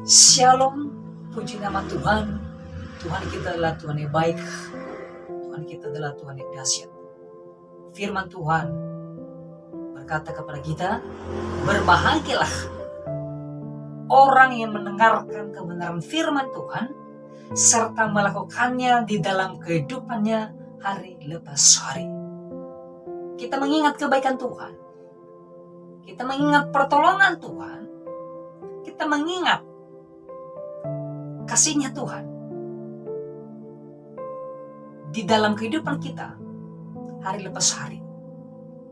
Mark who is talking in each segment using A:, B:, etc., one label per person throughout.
A: Shalom, puji nama Tuhan. Tuhan kita adalah Tuhan yang baik. Tuhan kita adalah Tuhan yang dahsyat. Firman Tuhan berkata kepada kita, berbahagialah orang yang mendengarkan kebenaran firman Tuhan serta melakukannya di dalam kehidupannya hari lepas hari. Kita mengingat kebaikan Tuhan. Kita mengingat pertolongan Tuhan. Kita mengingat kasihnya Tuhan di dalam kehidupan kita hari lepas hari.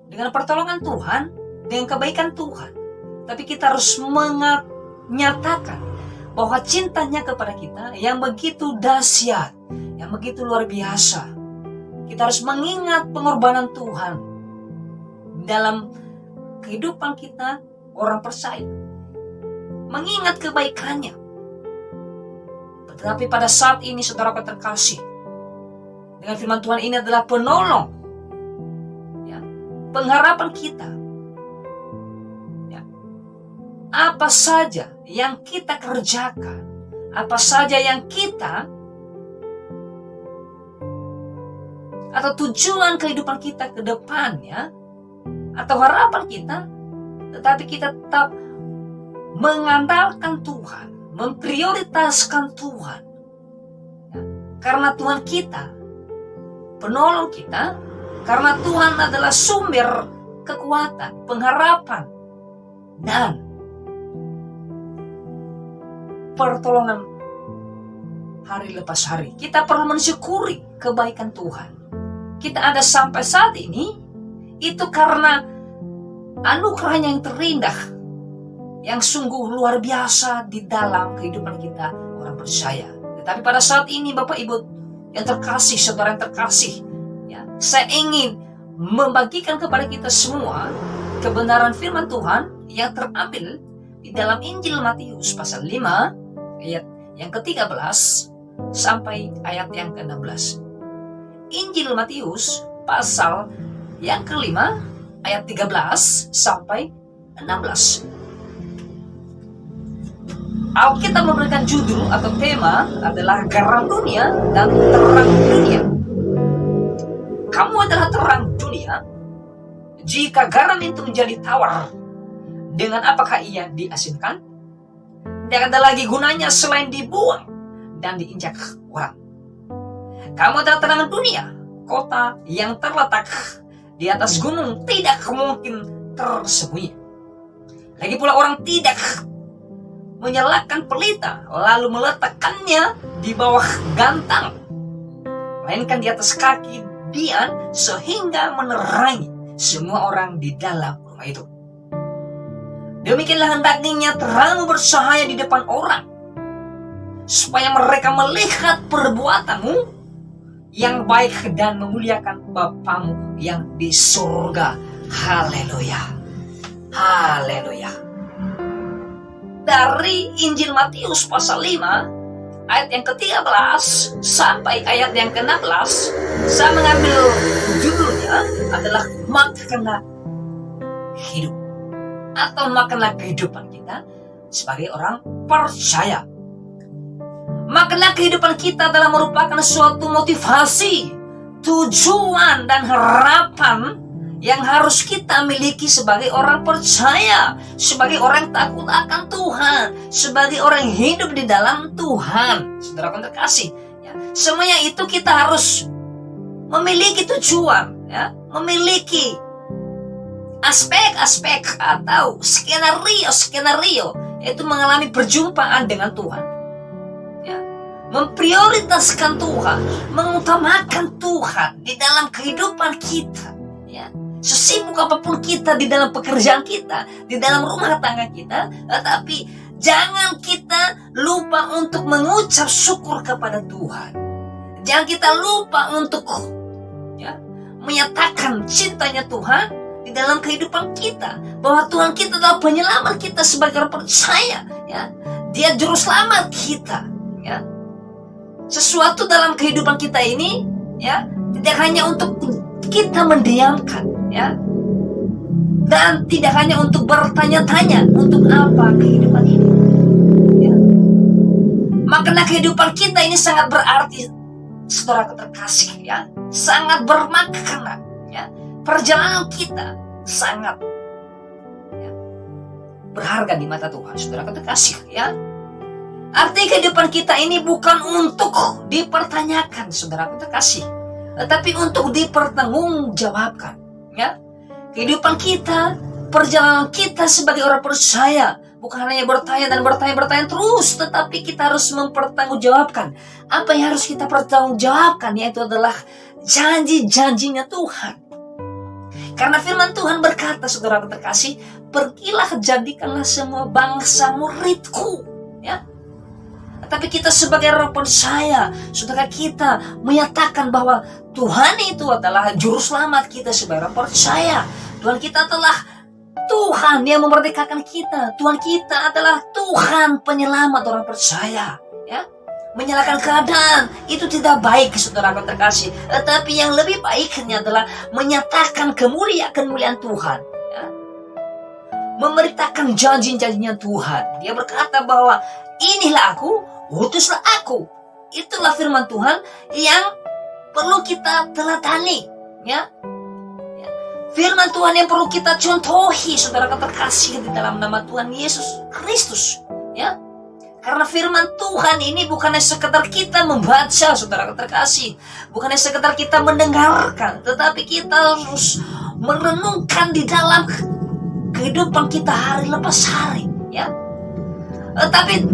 A: Dengan pertolongan Tuhan, dengan kebaikan Tuhan. Tapi kita harus menyatakan bahwa cintanya kepada kita yang begitu dahsyat, yang begitu luar biasa. Kita harus mengingat pengorbanan Tuhan dalam kehidupan kita orang percaya. Mengingat kebaikannya. Tetapi pada saat ini saudaraku terkasih, dengan firman Tuhan ini adalah penolong, ya, pengharapan kita. Ya. Apa saja yang kita kerjakan, apa saja yang kita atau tujuan kehidupan kita ke depannya, atau harapan kita, tetapi kita tetap mengandalkan Tuhan, memprioritaskan Tuhan, ya, karena Tuhan kita penolong kita, karena Tuhan adalah sumber kekuatan, pengharapan, dan pertolongan hari lepas hari. Kita perlu mensyukuri kebaikan Tuhan. Kita ada sampai saat ini, itu karena anugerahnya yang terindah, yang sungguh luar biasa di dalam kehidupan kita orang percaya. Tetapi pada saat ini Bapak Ibu yang terkasih, saudara yang terkasih, ya, saya ingin membagikan kepada kita semua kebenaran firman Tuhan yang terambil di dalam Injil Matius pasal 5 ayat yang ke-13 sampai ayat yang ke-16. Injil Matius pasal yang ke-5 ayat 13 sampai 16. Alkitab memberikan judul atau tema adalah garam dunia dan terang dunia. Kamu adalah terang dunia. Jika garam itu menjadi tawar, dengan apakah ia diasinkan? Tidak ada lagi gunanya selain dibuang dan diinjak orang. Kamu adalah terang dunia. Kota yang terletak di atas gunung tidak mungkin tersembunyi. Lagi pula orang tidak menyalakan pelita lalu meletakkannya di bawah gantang, melainkan di atas kaki dian sehingga menerangi semua orang di dalam rumah itu. Demikianlah hendaknya terangmu bersahaya di depan orang, supaya mereka melihat perbuatanmu yang baik dan memuliakan Bapamu yang di surga. Haleluya. Haleluya. Dari Injil Matius pasal 5 ayat yang ke-13 sampai ayat yang ke-16, saya mengambil judulnya adalah makna hidup atau makna kehidupan kita sebagai orang percaya. Makna kehidupan kita adalah merupakan suatu motivasi, tujuan dan harapan yang harus kita miliki sebagai orang percaya, sebagai orang takut akan Tuhan, sebagai orang yang hidup di dalam Tuhan. Saudara terkasih, ya, semuanya itu kita harus memiliki tujuan, ya, memiliki aspek-aspek atau skenario, yaitu mengalami perjumpaan dengan Tuhan, ya, memprioritaskan Tuhan, mengutamakan Tuhan di dalam kehidupan kita, ya. Sesibuk apapun kita di dalam pekerjaan kita, di dalam rumah tangga kita, tetapi jangan kita lupa untuk mengucap syukur kepada Tuhan. Jangan kita lupa untuk, ya, menyatakan cintanya Tuhan di dalam kehidupan kita, bahwa Tuhan kita adalah penyelamat kita sebagai orang percaya, ya. Dia juru selamat kita, ya. Sesuatu dalam kehidupan kita ini, ya, tidak hanya untuk kita mendiamkan, ya, dan tidak hanya untuk bertanya-tanya untuk apa kehidupan ini, ya. Makna kehidupan kita ini sangat berarti, saudara terkasih, ya, sangat bermakna, ya. Perjalanan kita sangat, ya, berharga di mata Tuhan, saudara terkasih, ya. Arti kehidupan kita ini bukan untuk dipertanyakan, saudara terkasih, tetapi untuk dipertanggungjawabkan, ya. Kehidupan kita, perjalanan kita sebagai orang percaya bukan hanya bertanya dan bertanya terus, tetapi kita harus mempertanggungjawabkan apa yang harus kita pertanggungjawabkan, yaitu adalah janji-janjinya Tuhan. Karena firman Tuhan berkata, saudara terkasih, pergilah jadikanlah semua bangsa muridku, ya. Tapi kita sebagai orang percaya, saudara, kita menyatakan bahwa Tuhan itu adalah juru selamat kita sebagai orang percaya. Tuhan kita adalah Tuhan yang memerdekakan kita. Tuhan kita adalah Tuhan penyelamat orang percaya, ya. Menyalahkan keadaan itu tidak baik, saudara terkasih. Tetapi yang lebih baiknya adalah menyatakan kemuliaan Tuhan, ya. Memberitakan janji-janjinya Tuhan. Dia berkata bahwa inilah aku, utuslah aku. Itulah firman Tuhan yang perlu kita teladani, ya. Firman Tuhan yang perlu kita contohi, saudara terkasih, di dalam nama Tuhan Yesus Kristus, ya. Karena firman Tuhan ini bukannya sekedar kita membaca, saudara terkasih, bukannya sekedar kita mendengarkan, tetapi kita harus merenungkan di dalam kehidupan kita hari lepas hari, ya. Tapi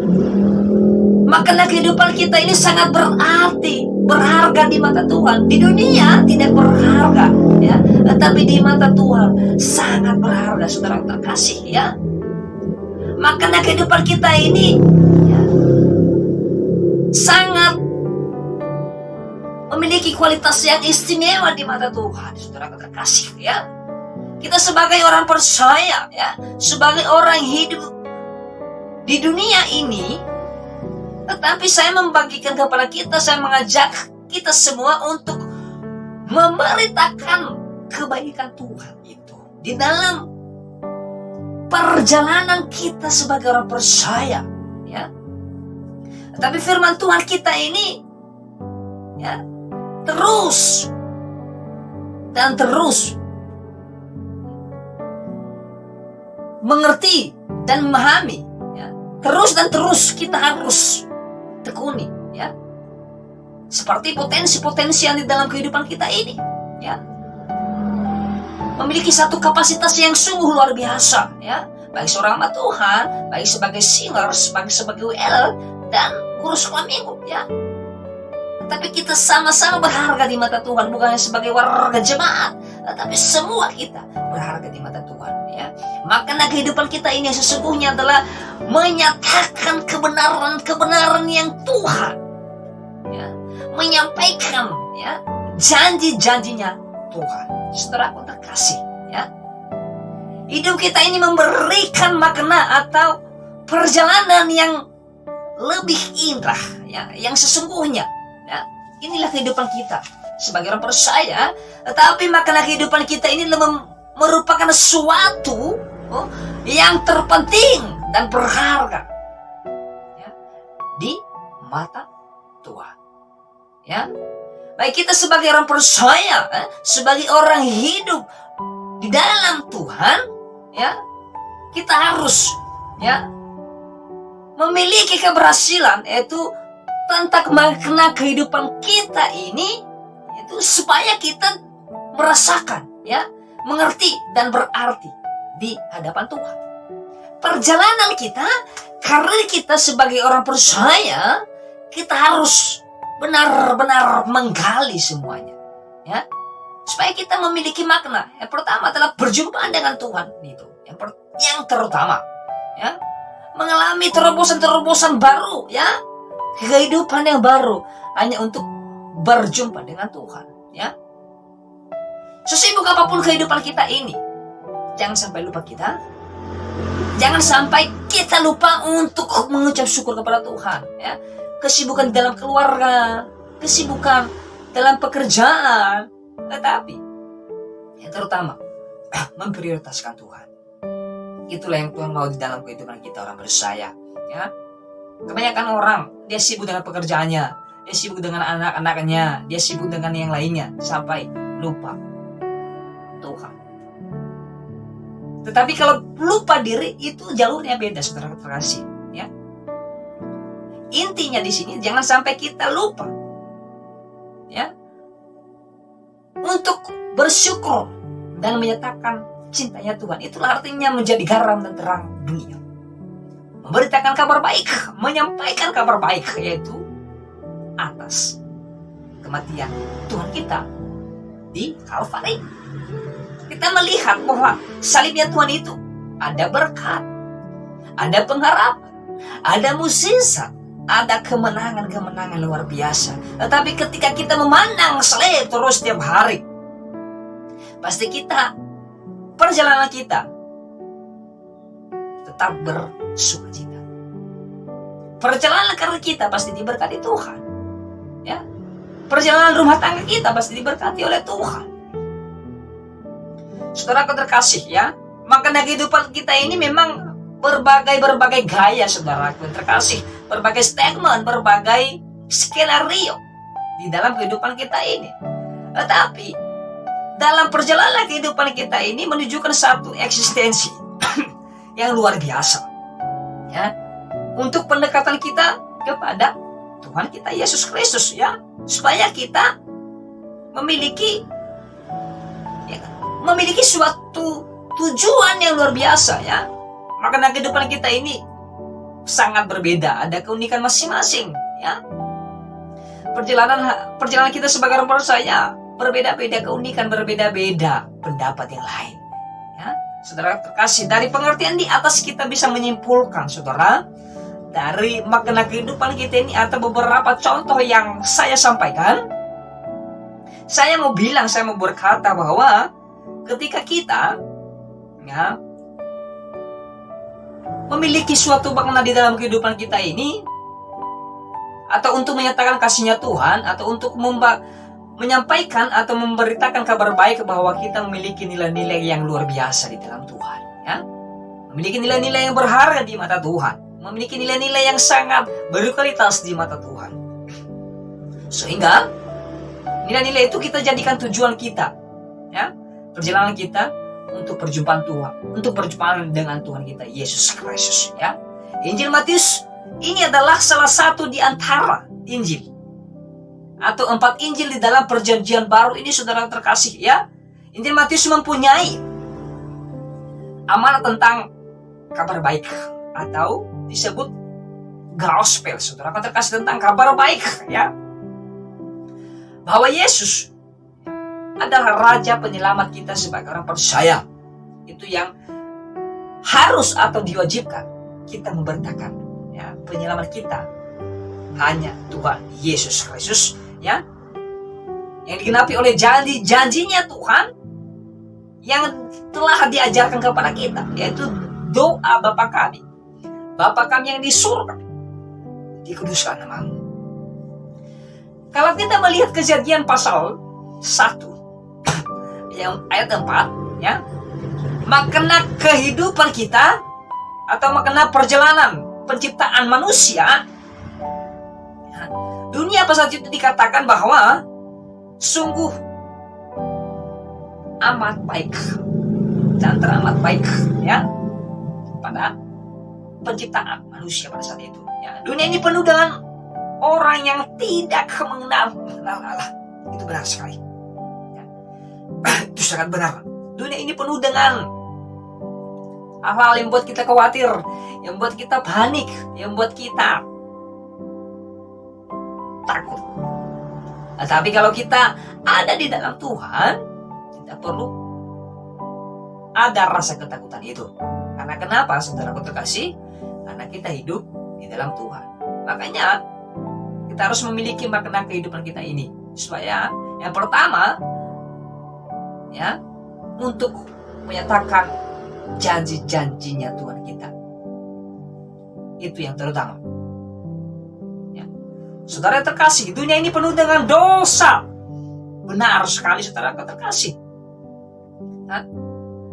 A: makna kehidupan kita ini sangat berarti, berharga di mata Tuhan. Di dunia tidak berharga, ya, tetapi di mata Tuhan sangat berharga, saudara terkasih, ya. Makna kehidupan kita ini, ya, sangat memiliki kualitas yang istimewa di mata Tuhan, saudara terkasih, ya. Kita sebagai orang percaya, ya, sebagai orang hidup di dunia ini, tetapi saya membagikan kepada kita, saya mengajak kita semua untuk memberitakan kebaikan Tuhan itu di dalam perjalanan kita sebagai orang percaya, ya. Tapi firman Tuhan kita ini, ya, terus dan terus mengerti dan memahami, ya. Terus dan terus kita harus tekuni, ya, seperti potensi-potensi yang di dalam kehidupan kita ini, ya, memiliki satu kapasitas yang sungguh luar biasa, ya, baik seorang hamba Tuhan, baik sebagai singers, baik sebagai WL dan guru sekolah minggu, ya. Tapi kita sama-sama berharga di mata Tuhan, bukan hanya sebagai warga jemaat, tetapi semua kita berharga di mata Tuhan, ya. Makanya kehidupan kita ini sesungguhnya adalah menyatakan kebenaran yang Tuhan, ya, menyampaikan, ya, janji-janjinya Tuhan. Saudaraku terkasih, ya, hidup kita ini memberikan makna atau perjalanan yang lebih indah, ya, yang sesungguhnya, ya. Inilah kehidupan kita sebagai orang percaya, tetapi makna kehidupan kita ini merupakan sesuatu yang terpenting dan berharga, ya, di mata Tuhan, ya. Baik kita sebagai orang percaya, sebagai orang hidup di dalam Tuhan, ya, kita harus, ya, memiliki keberhasilan, yaitu tentang makna kehidupan kita ini, itu supaya kita merasakan, ya, mengerti dan berarti di hadapan Tuhan. Perjalanan kita, karir kita sebagai orang percaya, kita harus benar-benar menggali semuanya, ya, supaya kita memiliki makna. Yang pertama adalah berjumpa dengan Tuhan, itu yang terutama, ya, mengalami terobosan-terobosan baru, ya, kehidupan yang baru hanya untuk berjumpa dengan Tuhan, ya. Sesibuk apapun kehidupan kita ini, jangan sampai lupa kita. Jangan sampai kita lupa untuk mengucap syukur kepada Tuhan, ya. Kesibukan dalam keluarga, kesibukan dalam pekerjaan, tetapi yang terutama memprioritaskan Tuhan. Itulah yang Tuhan mau di dalam kehidupan kita orang percaya, ya. Kebanyakan orang, dia sibuk dengan pekerjaannya, dia sibuk dengan anak-anaknya, dia sibuk dengan yang lainnya, sampai lupa Tuhan. Tetapi kalau lupa diri, itu jalurnya beda, saudara terkasih. Ya. Intinya di sini, jangan sampai kita lupa. Ya. Untuk bersyukur dan menyatakan cintanya Tuhan. Itulah artinya menjadi garam dan terang dunia. Memberitakan kabar baik, menyampaikan kabar baik, yaitu atas kematian Tuhan kita di Kalvari. Kita melihat bahwa salibnya Tuhan itu ada berkat, ada pengharapan, ada mukjizat, ada kemenangan-kemenangan luar biasa. Tetapi ketika kita memandang salib terus setiap hari, pasti perjalanan kita tetap bersukacita. Perjalanan karir kita pasti diberkati Tuhan. Ya. Perjalanan rumah tangga kita pasti diberkati oleh Tuhan. Saudaraku terkasih, ya, makna kehidupan kita ini memang berbagai gaya, saudaraku terkasih, berbagai statement, berbagai skenario di dalam kehidupan kita ini. Tetapi dalam perjalanan kehidupan kita ini menunjukkan satu eksistensi yang luar biasa, ya, untuk pendekatan kita kepada Tuhan kita Yesus Kristus, ya, supaya kita memiliki suatu tujuan yang luar biasa, ya. Makna kehidupan kita ini sangat berbeda, ada keunikan masing-masing, ya. Perjalanan kita sebagai orang percaya berbeda-beda keunikan, berbeda-beda pendapat yang lain, ya. Saudara terkasih, dari pengertian di atas kita bisa menyimpulkan, saudara, dari makna kehidupan kita ini atau beberapa contoh yang saya sampaikan, saya mau berkata bahwa ketika kita, ya, memiliki suatu makna di dalam kehidupan kita ini, atau untuk menyatakan kasihnya Tuhan, atau untuk menyampaikan atau memberitakan kabar baik bahwa kita memiliki nilai-nilai yang luar biasa di dalam Tuhan, ya, memiliki nilai-nilai yang berharga di mata Tuhan, memiliki nilai-nilai yang sangat berkualitas di mata Tuhan, sehingga nilai-nilai itu kita jadikan tujuan kita, ya, perjalanan kita untuk perjumpaan Tuhan, untuk perjumpaan dengan Tuhan kita Yesus Kristus, ya. Injil Matius ini adalah salah satu di antara Injil atau 4 Injil di dalam perjanjian baru ini, saudara terkasih, ya. Injil Matius mempunyai amanat tentang kabar baik atau disebut gospel, saudara terkasih, tentang kabar baik, ya, bahwa Yesus adalah Raja Penyelamat kita sebagai orang percaya. Itu yang harus atau diwajibkan kita memberitakan, ya, penyelamat kita hanya Tuhan Yesus Kristus, ya, yang digenapi oleh janji-janjinya Tuhan yang telah diajarkan kepada kita, yaitu doa Bapa kami yang di surga, dikuduskan namamu. Kalau kita melihat Kejadian pasal 1 yang ayat 4, ya, makna kehidupan kita atau makna perjalanan penciptaan manusia, ya, dunia pada saat itu dikatakan bahwa sungguh amat baik dan teramat baik, ya, pada penciptaan manusia pada saat itu, ya. Dunia ini penuh dengan orang yang tidak mengenal Allah. Itu benar sekali, ya. Itu sangat benar. Dunia ini penuh dengan hal-hal yang membuat kita khawatir, yang membuat kita panik, yang membuat kita takut. Tapi kalau kita ada di dalam Tuhan, tidak perlu ada rasa ketakutan itu. Karena kenapa, saudaraku terkasih? Karena kita hidup di dalam Tuhan. Makanya kita harus memiliki makna kehidupan kita ini, supaya yang pertama, ya, untuk menyatakan janji-janjinya Tuhan kita. Itu yang terutama, ya. Saudara terkasih, dunia ini penuh dengan dosa. Benar sekali, saudara terkasih.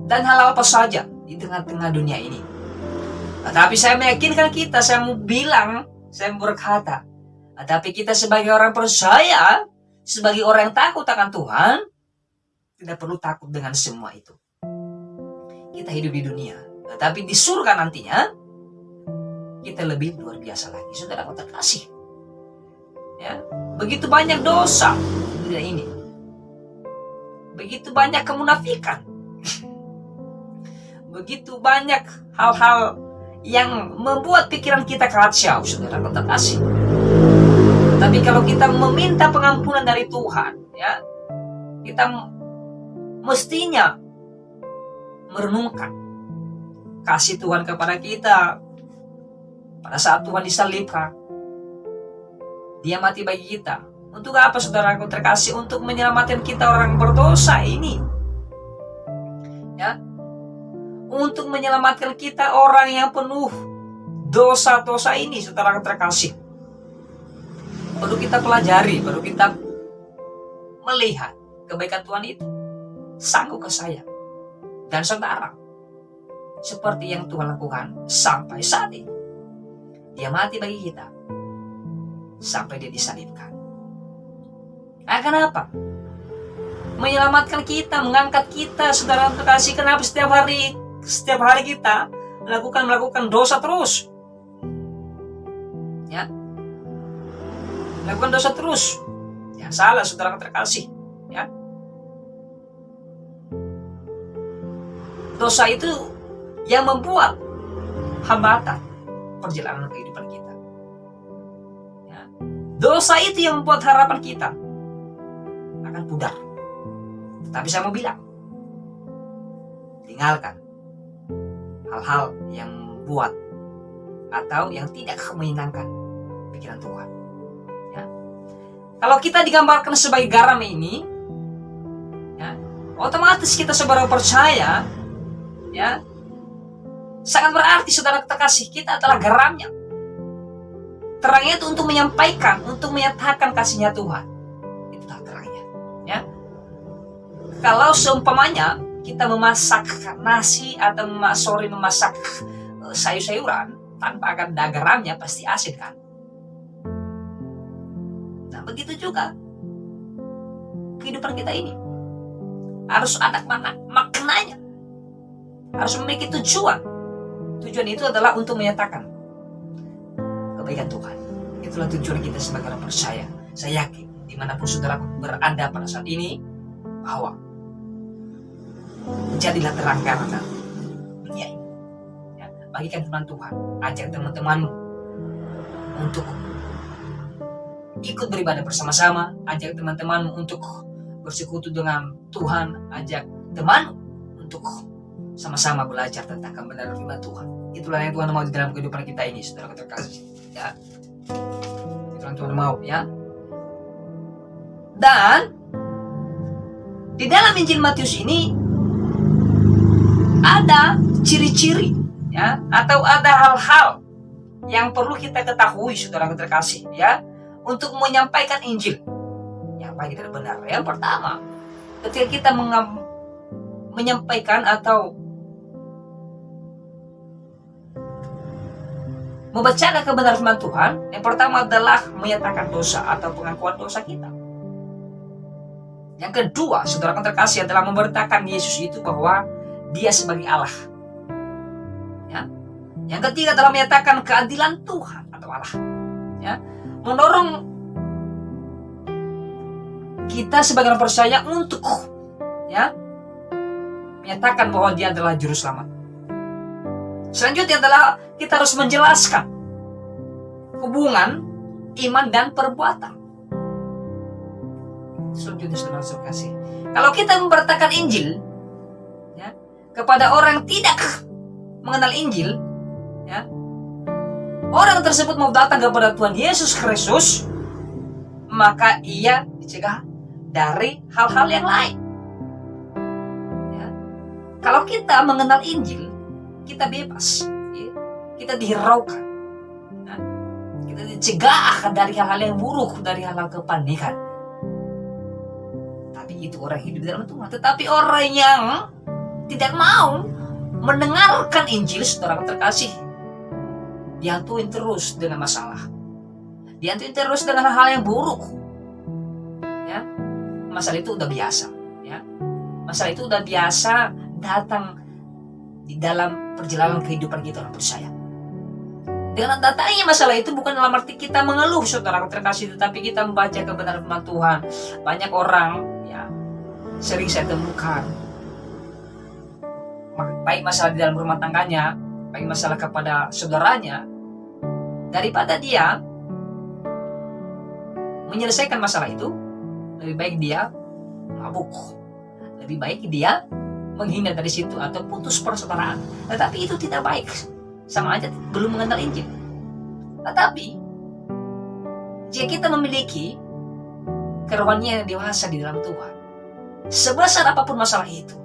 A: Dan hal apa saja di tengah-tengah dunia ini. Tapi saya meyakinkan kita, saya mau bilang saya berkata, tapi kita sebagai orang percaya, sebagai orang yang takut akan Tuhan, tidak perlu takut dengan semua itu. Kita hidup di dunia, tetapi di surga nantinya, kita lebih luar biasa lagi. Saudara terkasih. Ya, begitu banyak dosa di dunia ini. Begitu banyak kemunafikan. Begitu banyak hal-hal yang membuat pikiran kita kacau, saudara terkasih. Tapi kalau kita meminta pengampunan dari Tuhan, ya, kita mestinya merenungkan kasih Tuhan kepada kita pada saat Tuhan disalibkan. Dia mati bagi kita. Untuk apa, saudaraku terkasih? Untuk menyelamatkan kita orang berdosa ini. Ya, untuk menyelamatkan kita orang yang penuh dosa-dosa ini, saudara terkasih. Perlu kita pelajari, perlu kita melihat kebaikan Tuhan itu. Sanggup ke saya dan saudara. Seperti yang Tuhan lakukan sampai saat ini. Dia mati bagi kita. Sampai dia disalibkan. Kenapa? Menyelamatkan kita, mengangkat kita, saudara terkasih. Kenapa setiap hari kita melakukan dosa terus? Ya, melakukan dosa terus. Ya, salah, saudara terkasih. Ya, dosa itu yang membuat hambatan perjalanan kehidupan kita. Ya, dosa itu yang membuat harapan kita akan pudar. Tetapi saya mau bilang, tinggalkan hal-hal yang membuat atau yang tidak menyenangkan pikiran Tuhan. Ya. Kalau kita digambarkan sebagai garam ini, ya, otomatis kita sebagai percaya, ya, sangat berarti saudara terkasih, kita adalah garamnya. Terangnya itu untuk menyampaikan, untuk menyatakan kasihnya Tuhan. Itulah terangnya. Ya. Kalau seumpamanya kita memasak nasi atau memasak sayur-sayuran tanpa ada garamnya, pasti asin kan? Nah, begitu juga kehidupan kita ini harus ada maknanya, harus memiliki tujuan. Tujuan itu adalah untuk menyatakan kebaikan Tuhan. Itulah tujuan kita sebagai orang percaya. Saya yakin dimanapun saudara berada pada saat ini, bahwa menjadilah terang karena dunia ini. Ya, bagikan firman Tuhan, ajak teman-temanmu untuk ikut beribadah bersama-sama, ajak teman-temanmu untuk bersekutu dengan Tuhan, ajak temanmu untuk sama-sama belajar tentang kebenaran firman Tuhan. Itulah yang Tuhan mau di dalam kehidupan kita ini, saudara terkasih. Ya, itulah yang Tuhan mau, ya. Dan di dalam Injil Matius ini ada ciri-ciri, ya, atau ada hal-hal yang perlu kita ketahui, saudara terkasih, ya, untuk menyampaikan Injil yang baik dan benar. Yang pertama, ketika kita menyampaikan atau membacakan kebenaran firman Tuhan, yang pertama adalah menyatakan dosa atau pengakuan dosa kita. Yang kedua, saudara terkasih, adalah memberitakan Yesus itu bahwa Dia sebagai Allah. Ya. Yang ketiga adalah menyatakan keadilan Tuhan atau Allah. Ya. Mendorong kita sebagai orang percaya untuk, ya, menyatakan bahwa Dia adalah juru selamat. Selanjutnya adalah kita harus menjelaskan hubungan iman dan perbuatan. Selanjutnya, saudara kasih, kalau kita memberitakan Injil, ya, kepada orang yang tidak mengenal Injil, ya, orang tersebut mau datang kepada Tuhan Yesus Kristus, maka ia dicegah dari hal-hal yang lain. Ya. Kalau kita mengenal Injil, kita bebas, ya, kita dihiraukan, ya, kita dicegah dari hal-hal yang buruk, dari hal-hal kepanikan. Itu orang hidup di dalam Tuhan. Tetapi orang yang tidak mau mendengarkan Injil, saudara terkasih, dihantuin terus dengan masalah. dihantui terus dengan hal yang buruk. Ya, masalah itu udah biasa. Ya, masalah itu udah biasa datang di dalam perjalanan kehidupan kita orang percaya. Dengan datangnya masalah itu bukan dalam arti kita mengeluh, saudara terkasih, tetapi kita membaca kebenaran firman Tuhan. Banyak orang, ya, sering saya temukan, baik masalah di dalam rumah tangganya, baik masalah kepada saudaranya, daripada dia menyelesaikan masalah itu, lebih baik dia mabuk, lebih baik dia menghindar dari situ atau putus persaudaraan. Tetapi itu tidak baik, sama aja belum mengenal Injil. Tetapi jika kita memiliki kerohanian yang dewasa di dalam Tuhan, sebesar apapun masalah itu,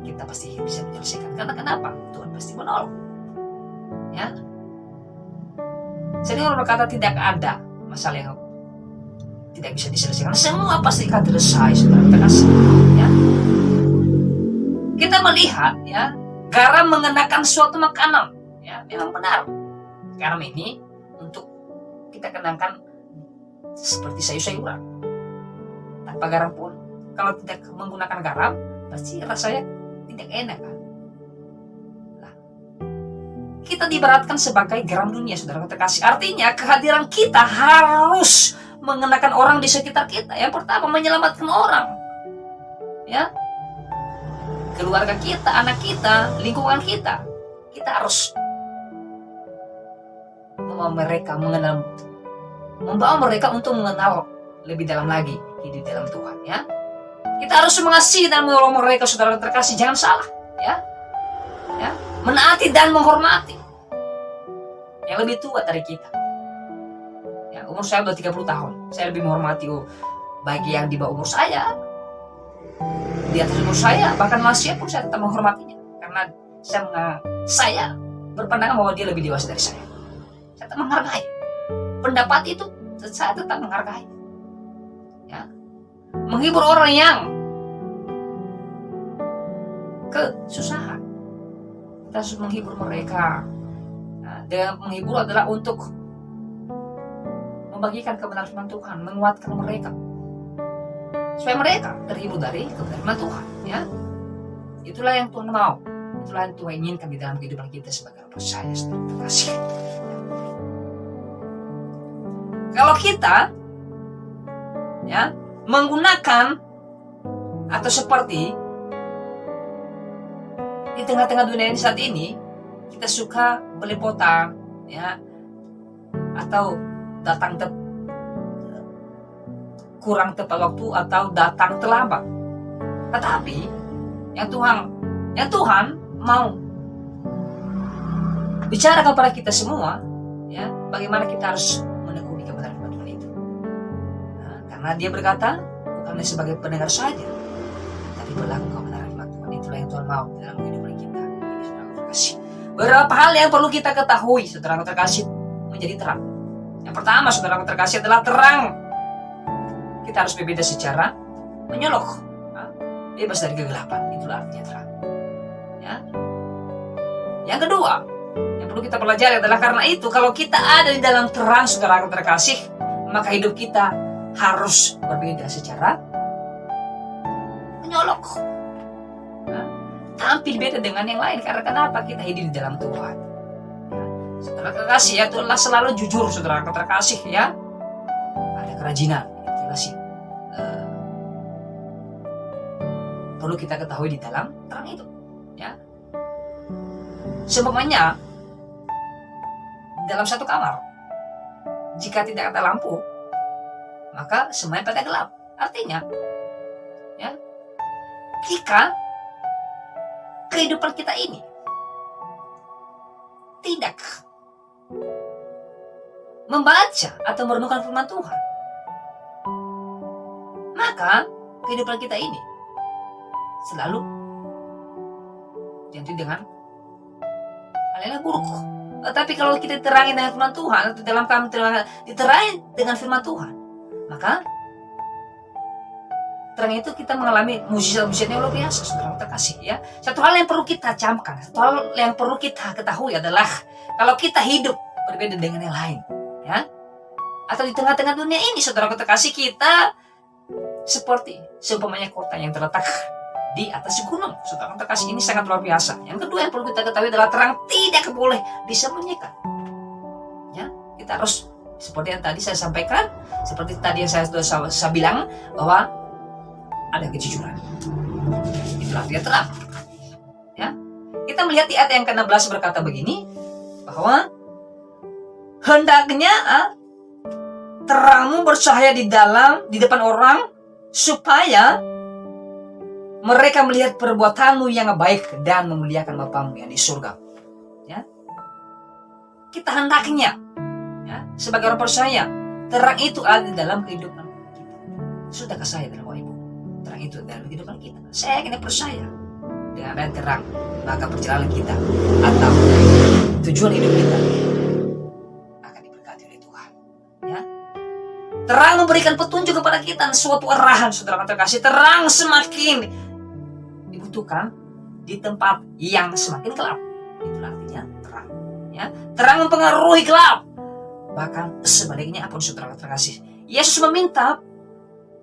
A: kita pasti bisa menyelesaikan. Karena kenapa? Tuhan pasti menolong. Ya, sering orang berkata tidak ada masalah yang tidak bisa diselesaikan. Semua pasti akan selesai, saudara terkasih. Ya, kita melihat, ya, garam mengenakan suatu makanan, ya, memang benar. Garam ini untuk kita kenakan seperti sayur-sayuran. Tanpa garam pun, kalau tidak menggunakan garam, pasti rasanya tidak enak, kan? Nah, kita diibaratkan sebagai garam dunia, saudara terkasih. Artinya kehadiran kita harus mengenakan orang di sekitar kita. Yang pertama, menyelamatkan orang, ya, keluarga kita, anak kita, lingkungan kita. Kita harus membawa mereka untuk mengenal lebih dalam lagi hidup dalam Tuhan, ya. Kita harus mengasihi dan menolong mereka, saudara terkasih. Jangan salah, ya. Ya, menaati dan menghormati yang lebih tua dari kita. Ya, umur saya sudah 30 tahun. Saya lebih menghormati bagi yang di bawah umur saya, di atas umur saya, bahkan lansia pun saya tetap menghormatinya. Karena saya berpandangan bahwa dia lebih dewasa dari saya. Saya tetap menghargai pendapat itu, saya tetap menghargai. Ya, menghibur orang yang kesusahan, kita harus menghibur mereka. Nah, dan menghibur adalah untuk membagikan kebenaran firman Tuhan, menguatkan mereka supaya mereka terhibur dari kebenaran firman Tuhan. Ya, itulah yang Tuhan mau, itulah yang Tuhan inginkan di dalam kehidupan kita sebagai orang percaya. Terima kasih. Kalau kita, ya, menggunakan atau seperti di tengah-tengah dunia ini saat ini, kita suka belepotan, ya, atau datang kurang tepat waktu atau datang terlambat. Tetapi yang Tuhan mau bicara kepada kita semua, ya, bagaimana kita harus menekuni kebenaran Tuhan itu. Nah, karena Dia berkata, bukan sebagai pendengar saja, tapi berlaku kebenaran Tuhan. Itulah yang Tuhan mau dalam kehidupan kita. Ini saudara terkasih. Beberapa hal yang perlu kita ketahui, saudara terkasih, menjadi terang. Yang pertama, saudara terkasih, adalah terang. Kita harus berbeda secara menyolok, bebas dari kegelapan. Itulah artinya terang. Ya. Yang kedua, yang perlu kita pelajari adalah karena itu, kalau kita ada di dalam terang, saudara terkasih, maka hidup kita harus berbeda secara menyolok. Tampil beda dengan yang lain. Karena kenapa? Kita hidup di dalam Tuhan. Saudara terkasih, ya, itulah selalu jujur, saudara terkasih, ya. Ada kerajinan, itulah sih perlu kita ketahui di dalam terang itu, ya. Sebabnya dalam satu kamar, jika tidak ada lampu, maka semuanya pada gelap. Artinya, ya, jika kehidupan kita ini tidak membaca atau merenungkan firman Tuhan, maka kehidupan kita ini selalu diganti dengan hal yang buruk. Tetapi kalau kita terangin dengan firman Tuhan, atau dalam kami diterangin dengan firman Tuhan, maka terang itu kita mengalami mujizat-mujizat yang luar biasa, saudara terkasih, ya. Satu hal yang perlu kita camkan, satu hal yang perlu kita ketahui adalah kalau kita hidup berbeda dengan yang lain, ya, Atau di tengah-tengah dunia ini, saudara terkasih, kita seperti seumpamanya kota yang terletak di atas gunung. Saudara terkasih, ini sangat luar biasa. Yang kedua yang perlu kita ketahui adalah terang tidak boleh disembunyikan. Ya, kita harus seperti yang tadi saya sampaikan, seperti tadi yang saya bilang, bahwa ada kejujuran. Itulah dia terang. Ya, kita melihat di ayat yang ke-16 berkata begini, bahwa hendaknya terangmu bercahaya di depan orang, supaya mereka melihat perbuatanmu yang baik dan memuliakan Bapamu yang di surga. Ya, kita hendaknya, ya, sebagai orang percaya, terang itu ada di dalam kehidupan kita. Sudahkah saya dalam Ibu? Terang itu dalam kehidupan kita. Saya kena percaya dengan adanya terang, maka perjalanan kita atau tujuan hidup kita akan diberkati oleh Tuhan. Ya, terang memberikan petunjuk kepada kita suatu arahan, saudara terkasih. Terang semakin dibutuhkan di tempat yang semakin gelap. Itulah artinya terang. Ya, terang mempengaruhi gelap. Bahkan sebaliknya apapun, saudara terkasih. Yesus meminta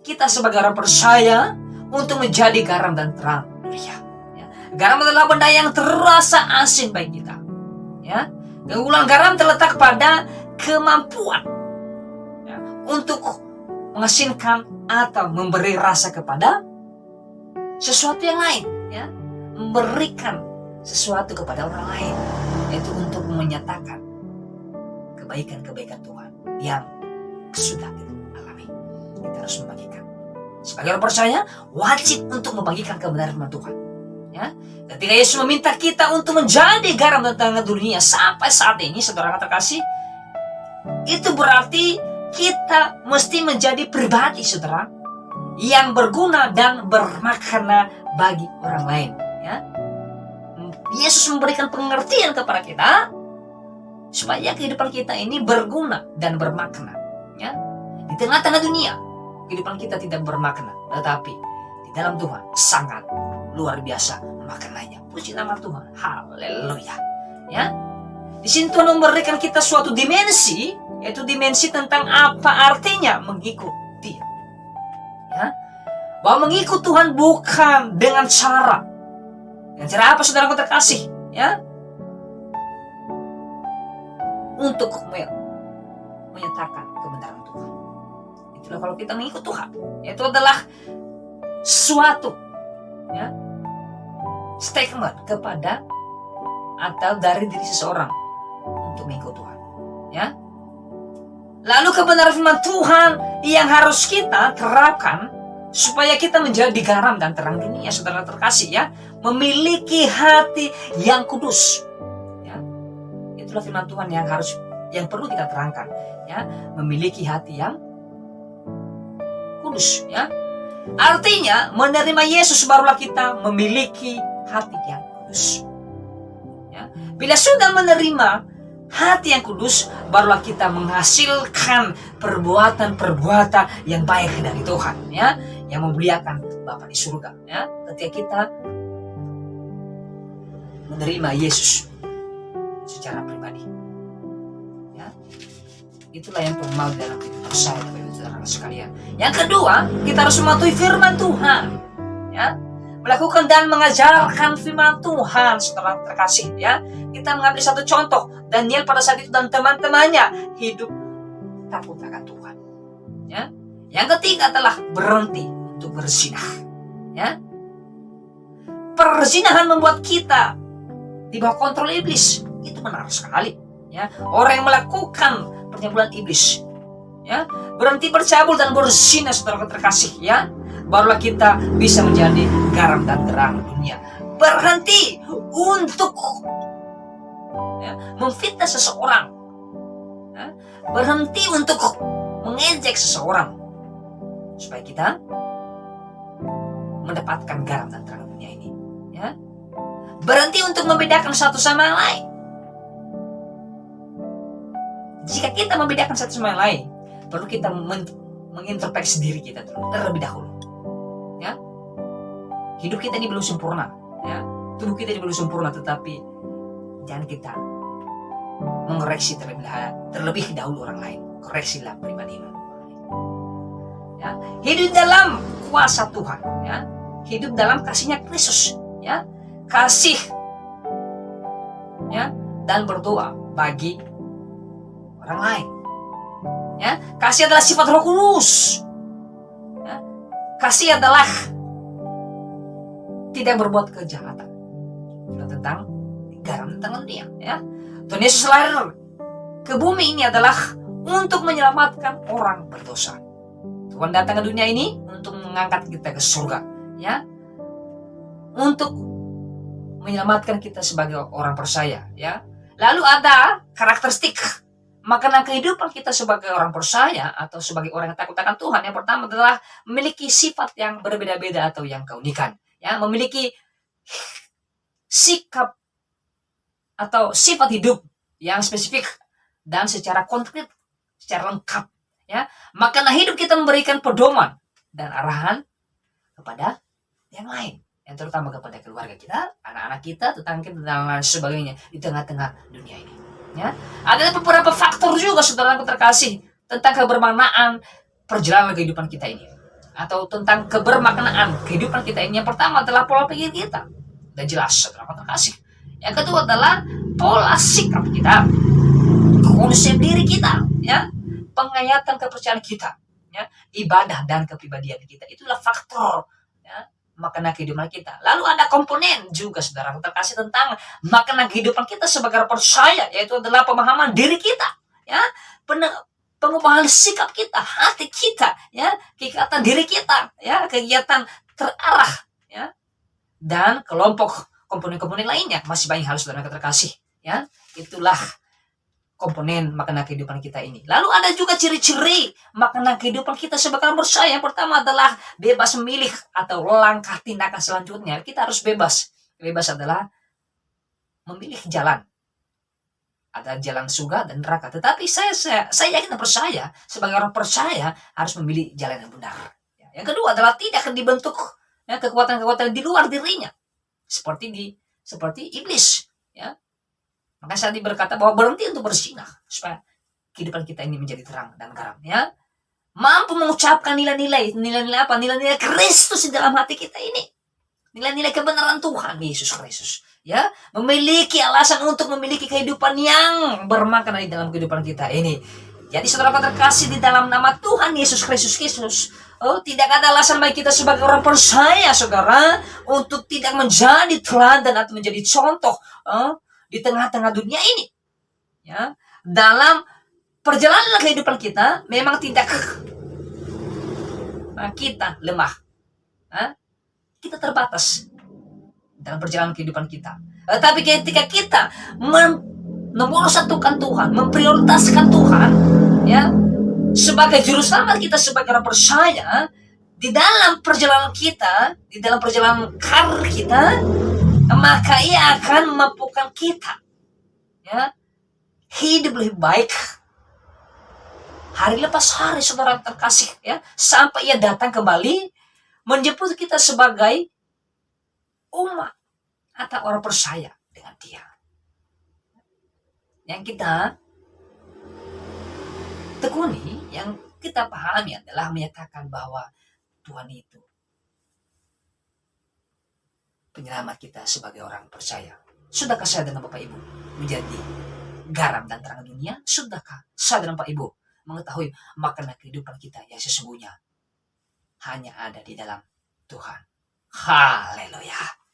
A: kita sebagai orang percaya untuk menjadi garam dan terang dunia. Ya, garam adalah benda yang terasa asin bagi kita. Ya, keunggulan garam terletak pada kemampuan, ya, untuk mengasinkan atau memberi rasa kepada sesuatu yang lain, ya, memberikan sesuatu kepada orang lain, yaitu untuk menyatakan kebaikan-kebaikan Tuhan yang sudah kita alami. Kita harus membagikan. Sebagai orang percaya, wajib untuk membagikan kebenaran Tuhan. Ya, ketika Yesus meminta kita untuk menjadi garam dan terang dunia sampai saat ini, saudara terkasih, itu berarti kita mesti menjadi pribadi, saudara, yang berguna dan bermakna bagi orang lain. Ya, Yesus memberikan pengertian kepada kita supaya kehidupan kita ini berguna dan bermakna. Ya, di tengah-tengah dunia, kehidupan kita tidak bermakna, tetapi di dalam Tuhan sangat luar biasa maknanya. Puji nama Tuhan. Haleluya. Ya, di sini Tuhan memberikan kita suatu dimensi, yaitu dimensi tentang apa artinya mengikut Dia. Ya, bahwa mengikut Tuhan bukan dengan cara. Dengan cara apa, saudaraku terkasih? Ya, untuk menyatakan kebenaran Tuhan. Itulah kalau kita mengikut Tuhan. Itu adalah suatu, ya, statement kepada atau dari diri seseorang untuk mengikut Tuhan. Ya. Lalu kebenaran firman Tuhan yang harus kita terapkan supaya kita menjadi garam dan terang dunia, saudara terkasih, ya, memiliki hati yang kudus. Ya. Itulah firman Tuhan yang perlu kita terangkan, ya, memiliki hati yang kudus, ya. Artinya menerima Yesus barulah kita memiliki hati yang kudus. Ya. Bila sudah menerima hati yang kudus, barulah kita menghasilkan perbuatan-perbuatan yang baik dari Tuhan, ya, yang memuliakan Bapa di surga. Ya. Ketika kita menerima Yesus secara pribadi, ya, itulah yang Tuhan mau dalam kehidupan saya dan saudara sekalian. Yang kedua, kita harus mematuhi firman Tuhan, ya, melakukan dan mengajarkan firman Tuhan, saudara terkasih. Ya, kita mengambil satu contoh, Daniel pada saat itu dan teman-temannya hidup takut akan Tuhan. Ya, yang ketiga adalah berhenti untuk berzinah. Ya, perzinahan membuat kita di bawah kontrol iblis. Itu benar sekali. Ya, orang yang melakukan pencabulan iblis, ya, berhenti bercabul dan berzina, saudara terkasih, ya, barulah kita bisa menjadi garam dan terang dunia. Berhenti untuk, ya, memfitnah seseorang, ya, berhenti untuk mengejek seseorang, supaya kita mendapatkan garam dan terang dunia ini. Ya, berhenti untuk membedakan satu sama lain. Jika kita membedakan satu sama lain, perlu kita mengintrospeksi diri kita terlebih dahulu. Ya, hidup kita ini belum sempurna, ya, tubuh kita ini belum sempurna, tetapi jangan kita mengoreksi terlebih dahulu orang lain. koreksilah pribadimu. Ya, hidup dalam kuasa Tuhan, ya. Hidup dalam kasihnya Kristus, ya. Kasih, ya, dan berdoa bagi orang lain. Ya, kasih adalah sifat Roh Kudus. Ya, kasih adalah tidak berbuat kejahatan. Itu tentang garam tentang dunia, ya. Tuhan Yesus lahir ke bumi ini adalah untuk menyelamatkan orang berdosa. Tuhan datang ke dunia ini untuk mengangkat kita ke surga, ya. Untuk menyelamatkan kita sebagai orang percaya, ya. Lalu ada karakteristik makanan kehidupan kita sebagai orang percaya atau sebagai orang yang takut akan Tuhan. Yang pertama adalah memiliki sifat yang berbeda-beda atau yang keunikan, ya. Memiliki sikap atau sifat hidup yang spesifik dan secara konkret, secara lengkap, ya. Makanan hidup kita memberikan pedoman dan arahan kepada yang lain, yang terutama kepada keluarga kita, anak-anak kita, tetangga kita, dan lain sebagainya di tengah-tengah dunia ini, ya. Ada beberapa faktor juga, saudara terkasih, tentang kebermaknaan perjalanan kehidupan kita ini, atau tentang kebermaknaan kehidupan kita ini. Yang pertama adalah pola pikir kita, dan jelas, saudara terkasih. Yang kedua adalah pola sikap kita, konsep diri kita, ya, penghayatan kepercayaan kita, ya, ibadah dan kepribadian kita. Itulah faktor, ya, makanan kehidupan kita. Lalu ada komponen juga, saudara terkasih, tentang makanan kehidupan kita sebagai orang percaya, yaitu adalah pemahaman diri kita, ya, pengubahan sikap kita, hati kita, ya, kegiatan diri kita, ya, kegiatan terarah, ya, dan kelompok komponen-komponen lainnya. Masih banyak hal, saudara terkasih, ya. Itulah komponen makanan kehidupan kita ini. Lalu ada juga ciri-ciri makanan kehidupan kita sebagai orang percaya. Yang pertama adalah bebas memilih atau langkah tindakan selanjutnya. Kita harus bebas. Bebas adalah memilih jalan. Ada jalan surga dan neraka. Tetapi saya yakin dan percaya, sebagai orang percaya harus memilih jalan yang benar. Yang kedua adalah tidak akan dibentuk, ya, kekuatan-kekuatan di luar dirinya. Seperti iblis, ya. Maka saya berkata bahwa berhenti untuk bersinah supaya kehidupan kita ini menjadi terang dan garam, ya. Mampu mengucapkan nilai-nilai apa? Nilai-nilai Kristus di dalam hati kita ini. Nilai-nilai kebenaran Tuhan Yesus Kristus, ya. Memiliki alasan untuk memiliki kehidupan yang bermakna di dalam kehidupan kita ini. Jadi saudara terkasih, di dalam nama Tuhan Yesus Kristus, tidak ada alasan bagi kita sebagai orang percaya, saudara, untuk tidak menjadi teladan atau menjadi contoh di tengah-tengah dunia ini, ya. Dalam perjalanan kehidupan kita memang tidak kita lemah, kita terbatas dalam perjalanan kehidupan kita. Tapi ketika kita nomor satukan Tuhan, memprioritaskan Tuhan, ya, sebagai juru selamat kita, sebagai orang percaya, di dalam perjalanan kita, di dalam perjalanan karir kita, maka ia akan memampukan kita, ya, hidup lebih baik hari lepas hari, saudara terkasih, ya, sampai ia datang kembali menjemput kita sebagai umat atau orang percaya dengan Dia. Yang kita tekuni, yang kita pahami adalah menyatakan bahwa Tuhan itu penyelamat kita sebagai orang percaya. Sudahkah saya dan Bapak Ibu menjadi garam dan terang dunia? Sudahkah saya dan Bapak Ibu mengetahui makanan kehidupan kita yang sesungguhnya hanya ada di dalam Tuhan? Haleluya.